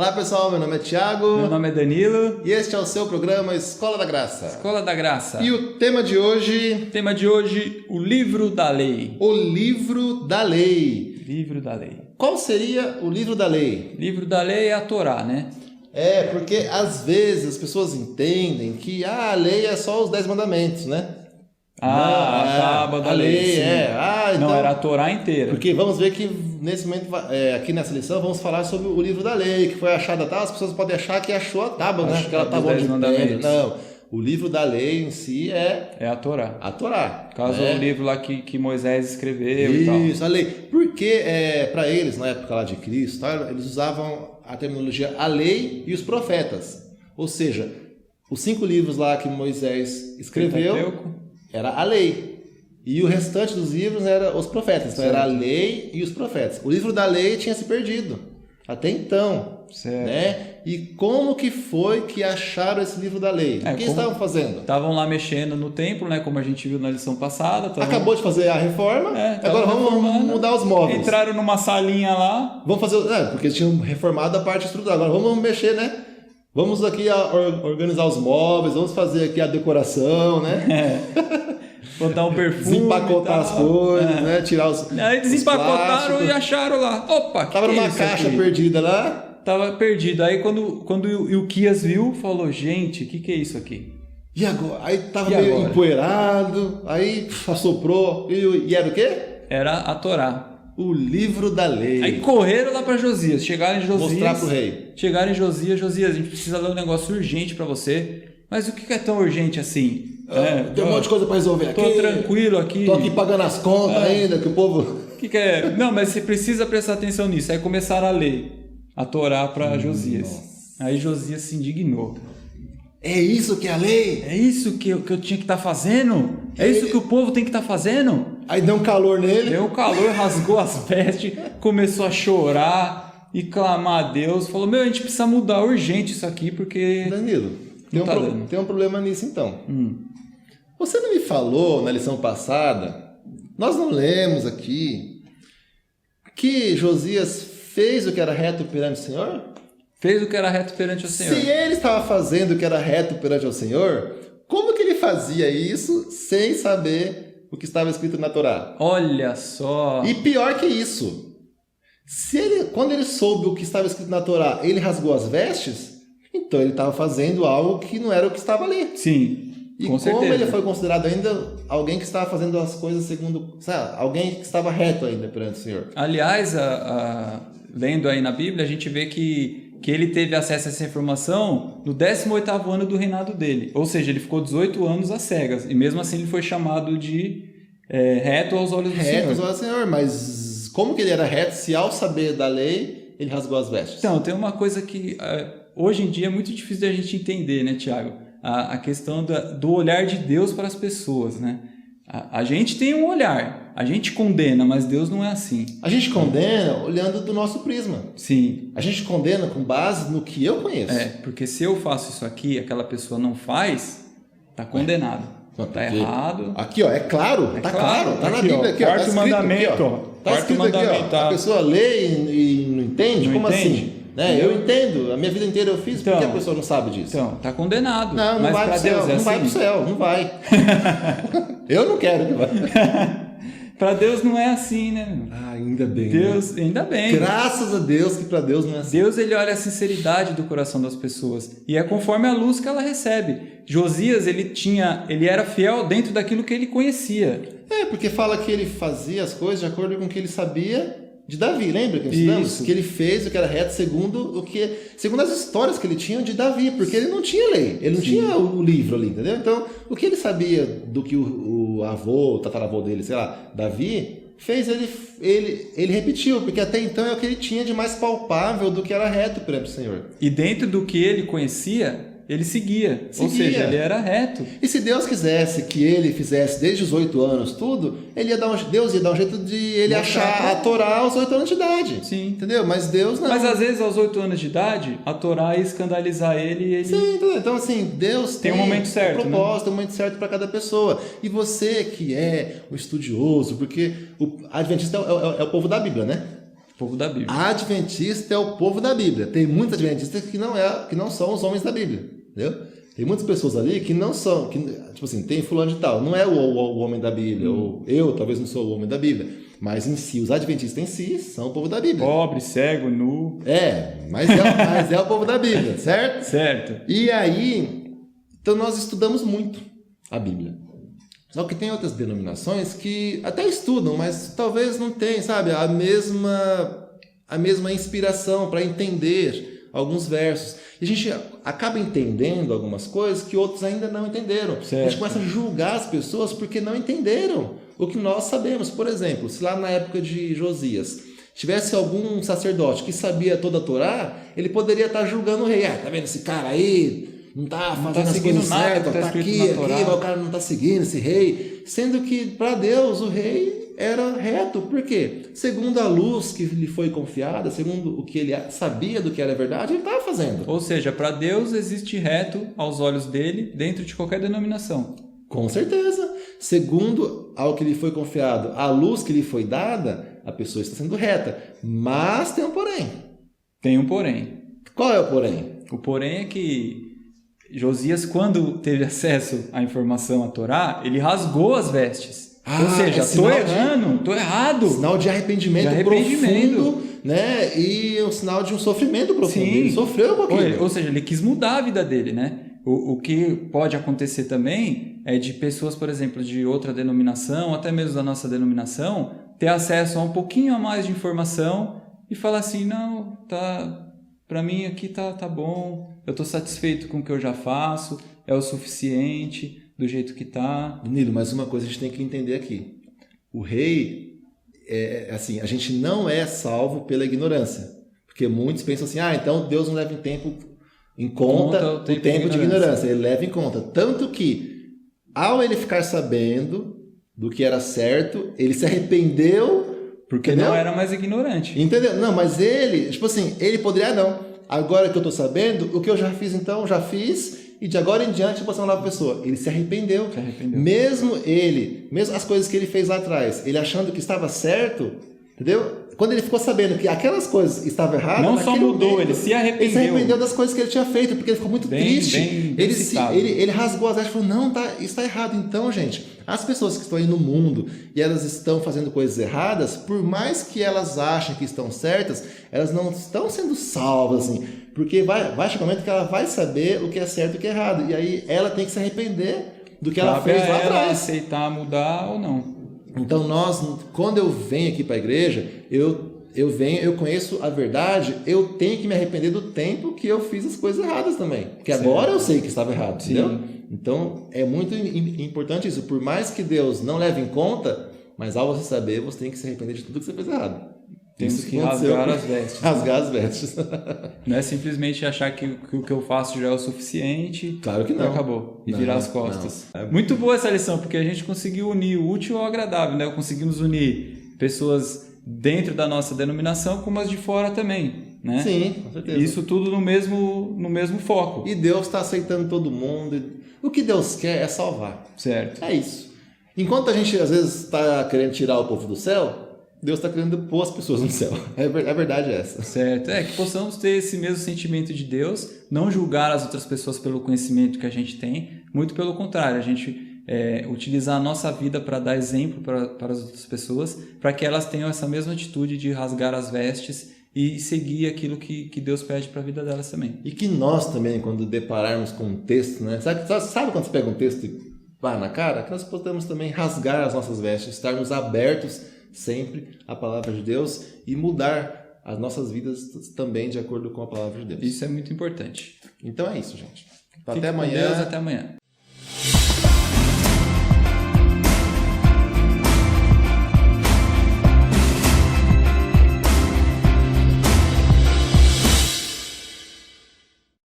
Olá pessoal, meu nome é Thiago. Meu nome é Danilo. E este é o seu programa Escola da Graça. Escola da Graça. E o tema de hoje... O livro da lei. O livro da lei. Livro da lei. Qual seria o livro da lei? Livro da lei é a Torá, né? É, porque às vezes as pessoas entendem que a lei é só os 10 mandamentos, né? A tábua da lei. Sim. Então, não, era a Torá inteira. Porque vamos ver que nesse momento, aqui nessa lição, vamos falar sobre o livro da lei, que foi achada a tábua. As pessoas podem achar que achou a tábua, né? Aquela tábua de pedra. Não, o livro da lei em si é a Torá. A Torá. Caso o livro lá que Moisés escreveu e tal. Isso, a lei. Porque para eles, na época lá de Cristo, eles usavam a terminologia a lei e os profetas. Ou seja, os 5 livros lá que Moisés escreveu era a lei. E o restante dos livros era os profetas. Então era a lei e os profetas. O livro da lei tinha se perdido. Até então. Certo. Né? E como que foi que acharam esse livro da lei? O que estavam fazendo? Estavam lá mexendo no templo, né? Como a gente viu na lição passada. Acabou de fazer a reforma. Agora vamos mudar os móveis. Entraram numa salinha lá. Vamos fazer... porque eles tinham reformado a parte estrutural. Agora vamos mexer, né? Vamos aqui organizar os móveis. Vamos fazer aqui a decoração, né? Botar um perfume. Desempacotar as coisas, né? Tirar os. Aí desempacotaram e acharam lá. Opa, tava numa caixa perdida lá. Tava perdido. Aí quando o Ilquias viu, falou: gente, o que é isso aqui? E agora? Aí tava meio empoeirado. Aí assoprou. E era o quê? Era a Torá. O livro da lei. Aí correram lá para Josias. Chegaram em Josias. Mostrar pro rei. Chegaram em Josias. Josias, a gente precisa ler um negócio urgente para você. Mas o que é tão urgente assim? Tem um monte de coisa para resolver aqui. Tô tranquilo aqui. Tô aqui pagando as contas ainda, que o povo... Que é? Não, mas você precisa prestar atenção nisso. Aí começaram a ler a Torá para Josias. Nossa. Aí Josias se indignou. É isso que é a lei? É isso que eu tinha que estar fazendo? É isso que o povo tem que estar fazendo? Aí deu um calor nele. Deu um calor, rasgou as vestes, começou a chorar e clamar a Deus. Falou, a gente precisa mudar urgente isso aqui, porque... Danilo, tem um problema nisso então. Você não me falou na lição passada, nós não lemos aqui, que Josias fez o que era reto perante o Senhor? Fez o que era reto perante o Senhor. Se ele estava fazendo o que era reto perante o Senhor, como que ele fazia isso sem saber o que estava escrito na Torá? Olha só! E pior que isso, quando ele soube o que estava escrito na Torá, ele rasgou as vestes, então ele estava fazendo algo que não era o que estava ali. Sim. E como ele foi considerado ainda alguém que estava fazendo as coisas segundo... alguém que estava reto ainda perante o Senhor. Aliás, lendo aí na Bíblia, a gente vê que ele teve acesso a essa informação no 18º ano do reinado dele. Ou seja, ele ficou 18 anos às cegas. E mesmo assim ele foi chamado de reto aos olhos do Senhor. Reto aos olhos do Senhor. Mas como que ele era reto se ao saber da lei ele rasgou as vestes? Então, tem uma coisa que hoje em dia é muito difícil da gente entender, né, Tiago? A questão do olhar de Deus para as pessoas, né? A gente tem um olhar, a gente condena, mas Deus não é assim. A gente condena olhando do nosso prisma. Sim. A gente condena com base no que eu conheço. Porque se eu faço isso aqui, aquela pessoa não faz, tá condenado. Tá errado. Aqui, ó, é claro, tá claro. Tá na Bíblia aqui, ó. Quarto mandamento, ó. Tá escrito aqui, ó. A pessoa lê e não entende? Como assim? Eu entendo, a minha vida inteira eu fiz, por que a pessoa não sabe disso? Então, tá condenado. Não vai pro céu, não vai pro céu, não vai. Eu não quero que vá. Para Deus não é assim, né? Ainda bem. Deus, né? Ainda bem. Graças a Deus que para Deus não é assim. Deus, ele olha a sinceridade do coração das pessoas e é conforme a luz que ela recebe. Josias, ele era fiel dentro daquilo que ele conhecia. Porque fala que ele fazia as coisas de acordo com o que ele sabia de Davi, lembra que nós estudamos? Que ele fez o que era reto segundo as histórias que ele tinha de Davi, porque ele não tinha lei, ele não tinha o livro ali, entendeu? Então, o que ele sabia do que o avô, o tataravô dele, sei lá, Davi, fez ele repetiu, porque até então é o que ele tinha de mais palpável do que era reto perante o Senhor. E dentro do que ele conhecia, ele seguia. Ou seja, ele era reto. E se Deus quisesse que ele fizesse desde os 8 anos tudo, Deus ia dar um jeito de ele achar a Torá aos 8 anos de idade. Sim. Entendeu? Mas Deus não. Mas às vezes aos 8 anos de idade, a Torá ia escandalizar ele e ele... Sim, entendeu? Então assim, Deus tem um momento certo, um propósito, um momento certo para cada pessoa. E você que é o estudioso, porque o adventista é o povo da Bíblia, né? Povo da Bíblia. Adventista é o povo da Bíblia. Tem muitos adventistas que não são os homens da Bíblia, entendeu? Tem muitas pessoas ali que não são, tipo assim, tem fulano de tal, não é o homem da Bíblia, ou eu talvez não sou o homem da Bíblia, mas em si, os adventistas em si são o povo da Bíblia. Pobre, cego, nu. Mas é o povo da Bíblia, certo? Certo. E aí, então nós estudamos muito a Bíblia. Só que tem outras denominações que até estudam, mas talvez não tenham, sabe, a mesma inspiração para entender alguns versos. E a gente acaba entendendo algumas coisas que outros ainda não entenderam. Certo. A gente começa a julgar as pessoas porque não entenderam o que nós sabemos. Por exemplo, se lá na época de Josias tivesse algum sacerdote que sabia toda a Torá, ele poderia estar julgando o rei. Tá vendo esse cara aí? Não tá fazendo as coisas certas, tá aqui, mas o cara não tá seguindo esse rei. Sendo que, para Deus, o rei era reto. Por quê? Segundo a luz que lhe foi confiada, segundo o que ele sabia do que era verdade, ele estava fazendo. Ou seja, para Deus existe reto aos olhos dele dentro de qualquer denominação. Com certeza. Segundo ao que lhe foi confiado, a luz que lhe foi dada, a pessoa está sendo reta. Mas tem um porém. Tem um porém. Qual é o porém? O porém é que Josias, quando teve acesso à informação, à Torá, ele rasgou as vestes. Ou seja, estou errando, estou errado. Sinal de arrependimento profundo, né? E um sinal de um sofrimento profundo. Sim. Ele sofreu um pouquinho. Ou seja, ele quis mudar a vida dele, né? O que pode acontecer também é de pessoas, por exemplo, de outra denominação, até mesmo da nossa denominação, ter acesso a um pouquinho a mais de informação e falar assim, não, para mim aqui tá bom, eu estou satisfeito com o que eu já faço, é o suficiente do jeito que tá. Danilo, mas uma coisa a gente tem que entender aqui. O rei, assim, a gente não é salvo pela ignorância. Porque muitos pensam assim, então Deus não leva em conta o tempo de ignorância. Ele leva em conta. Tanto que, ao ele ficar sabendo do que era certo, ele se arrependeu. Porque não era mais ignorante. Entendeu? Não, mas ele, tipo assim, ele poderia, não. Agora que eu estou sabendo, o que eu já fiz então, já fiz. E de agora em diante você é uma nova pessoa. Ele se arrependeu. Mesmo as coisas que ele fez lá atrás, ele achando que estava certo, entendeu? Quando ele ficou sabendo que aquelas coisas estavam erradas... Não só mudou, ele se arrependeu. Ele se arrependeu das coisas que ele tinha feito, porque ele ficou muito triste. Ele rasgou as vestes e falou, não, isso está errado. Então, gente, as pessoas que estão aí no mundo e elas estão fazendo coisas erradas, por mais que elas achem que estão certas, elas não estão sendo salvas, assim. Porque vai chegar um momento que ela vai saber o que é certo e o que é errado. E aí ela tem que se arrepender do que ela fez lá atrás. Aceitar mudar ou não. Então quando eu venho aqui para a igreja, eu conheço a verdade, eu tenho que me arrepender do tempo que eu fiz as coisas erradas também. Porque agora eu sei que estava errado, entendeu? Então é muito importante isso. Por mais que Deus não leve em conta, mas ao você saber, você tem que se arrepender de tudo que você fez errado. Temos que rasgar as vestes. Rasgar as vestes. Não é simplesmente achar que o que eu faço já é o suficiente. Claro que não. E acabou. E virar as costas. Muito boa essa lição, porque a gente conseguiu unir o útil ao agradável, né? Conseguimos unir pessoas dentro da nossa denominação como as de fora também, né? Sim, com certeza. Isso tudo no mesmo foco. E Deus está aceitando todo mundo. O que Deus quer é salvar. Certo. É isso. Enquanto a gente às vezes está querendo tirar o povo do céu, Deus está querendo pôr as pessoas no céu. A verdade é essa. Certo. Que possamos ter esse mesmo sentimento de Deus, não julgar as outras pessoas pelo conhecimento que a gente tem, muito pelo contrário, a gente utilizar a nossa vida para dar exemplo para as outras pessoas, para que elas tenham essa mesma atitude de rasgar as vestes e seguir aquilo que Deus pede para a vida delas também. E que nós também, quando depararmos com um texto, né? Sabe quando você pega um texto e vai na cara? Que nós podemos também rasgar as nossas vestes, estarmos abertos sempre à palavra de Deus e mudar as nossas vidas também de acordo com a palavra de Deus. Isso é muito importante. Então é isso, gente. Até amanhã. Deus, até amanhã.